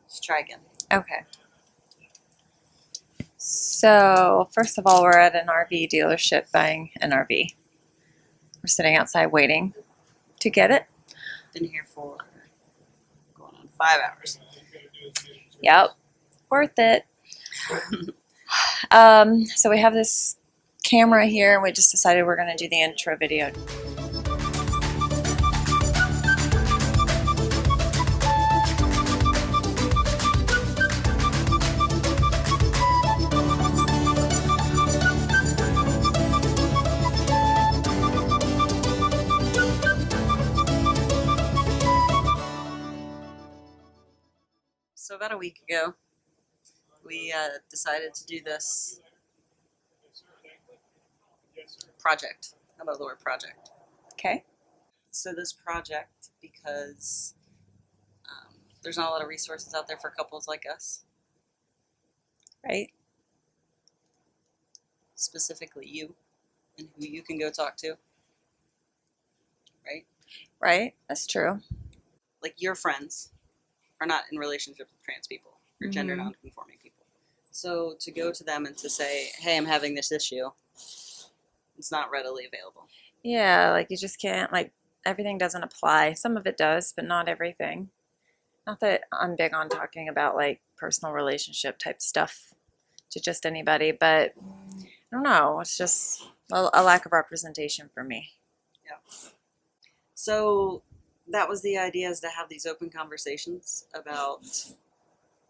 Let's try again. Okay. So, first of all, we're at an RV dealership buying an RV. We're sitting outside waiting to get it. Been here for going on 5 hours. Yep, worth it. So we have this camera here, and we just decided we're going to do the intro video. So about a week ago, we decided to do this project. How about the word project? Okay. So this project, because there's not a lot of resources out there for couples like us, Right. specifically you, and who you can go talk to, right? Right. That's true. Like your friends are not in relationships with trans people or gender Mhm. non-conforming people. So to go to them and to say, hey, I'm having this issue, it's not readily available. Yeah, like you just can't, like, everything doesn't apply. Some of it does, but not everything. Not that I'm big on talking about like personal relationship type stuff to just anybody, but I don't know. It's just a lack of representation for me. Yeah. So that was the idea, is to have these open conversations about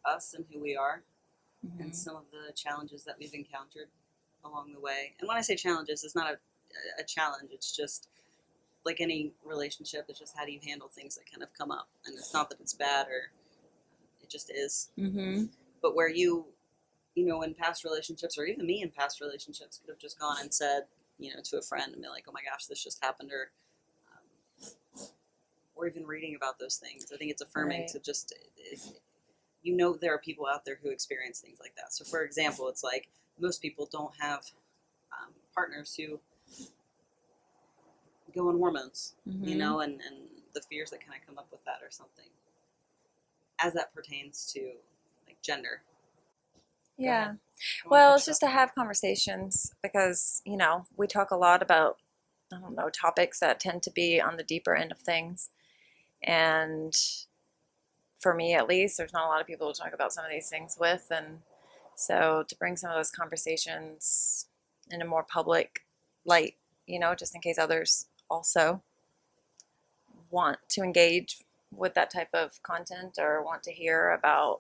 us and who we are and some of the challenges that we've encountered along the way. And when I say challenges, it's not a challenge. It's just like any relationship. It's just how do you handle things that kind of come up. And it's not that it's bad, or it just is. Mm-hmm. But where you know, in past relationships, or even me in past relationships, could have just gone and said, you know, to a friend and be like, oh my gosh, this just happened, or even reading about those things. I think it's affirming Right. to just, you know, there are people out there who experience things like that. So for example, it's like most people don't have partners who go on hormones, you know, and the fears that kind of come up with that or something, as that pertains to like gender. Yeah. Well, it's just to have conversations because, you know, we talk a lot about, I don't know, topics that tend to be on the deeper end of things. And for me, at least, there's not a lot of people to talk about some of these things with. And so to bring some of those conversations in a more public light, you know, just in case others also want to engage with that type of content or want to hear about,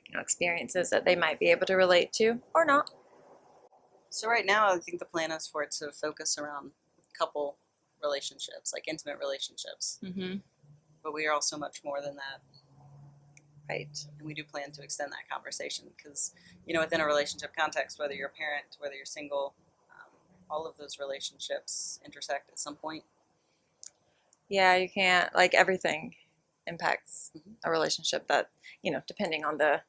you know, experiences that they might be able to relate to or not. So right now, I think the plan is for it to focus around couple relationships, like intimate relationships. Mm-hmm. But we are also much more than that. Right. And we do plan to extend that conversation because, you know, within a relationship context, whether you're a parent, whether you're single, all of those relationships intersect at some point. Yeah, you can't, like, everything impacts a relationship that, you know, depending on the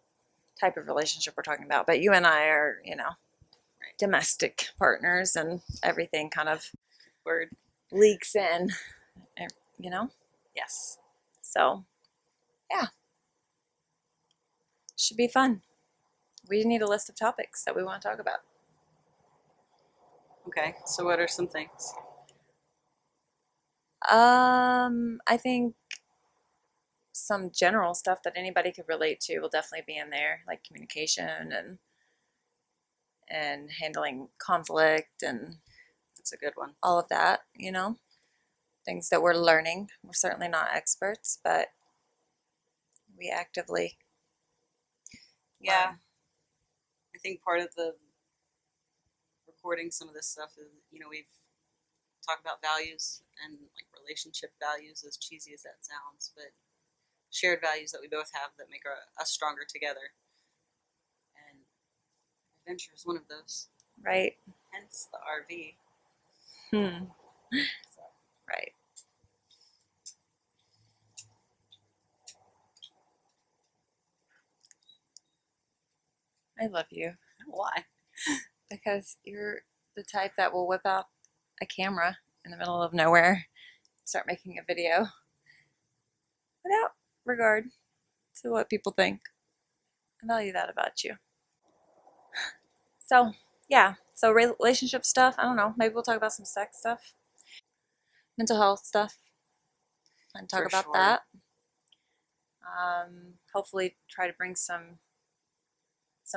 type of relationship we're talking about. But you and I are, you know, domestic partners, and everything kind of Word. leaks in, you know? Yes. So, yeah. Should be fun. We need a list of topics that we want to talk about. Okay, so what are some things? I think some general stuff that anybody could relate to will definitely be in there, like communication and handling conflict and That's a good one. all of that, you know, things that we're learning. We're certainly not experts, but we actively Yeah. learn. I think part of the recording some of this stuff is, you know, we've talked about values and like relationship values, as cheesy as that sounds, but shared values that we both have that make us stronger together. And adventure is one of those. Right. Hence the RV. So. Right. I love you. Why? Because you're the type that will whip out a camera in the middle of nowhere, start making a video without regard to what people think. I value that about you. So, yeah. So, relationship stuff, I don't know. Maybe we'll talk about some sex stuff, mental health stuff, and talk For about sure. that. Hopefully, try to bring some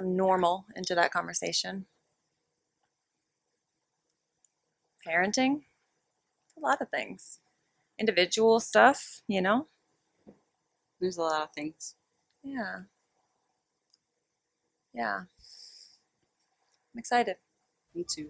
normal into that conversation. Parenting, a lot of things. Individual stuff, you know? There's a lot of things. Yeah. Yeah. I'm excited. Me too.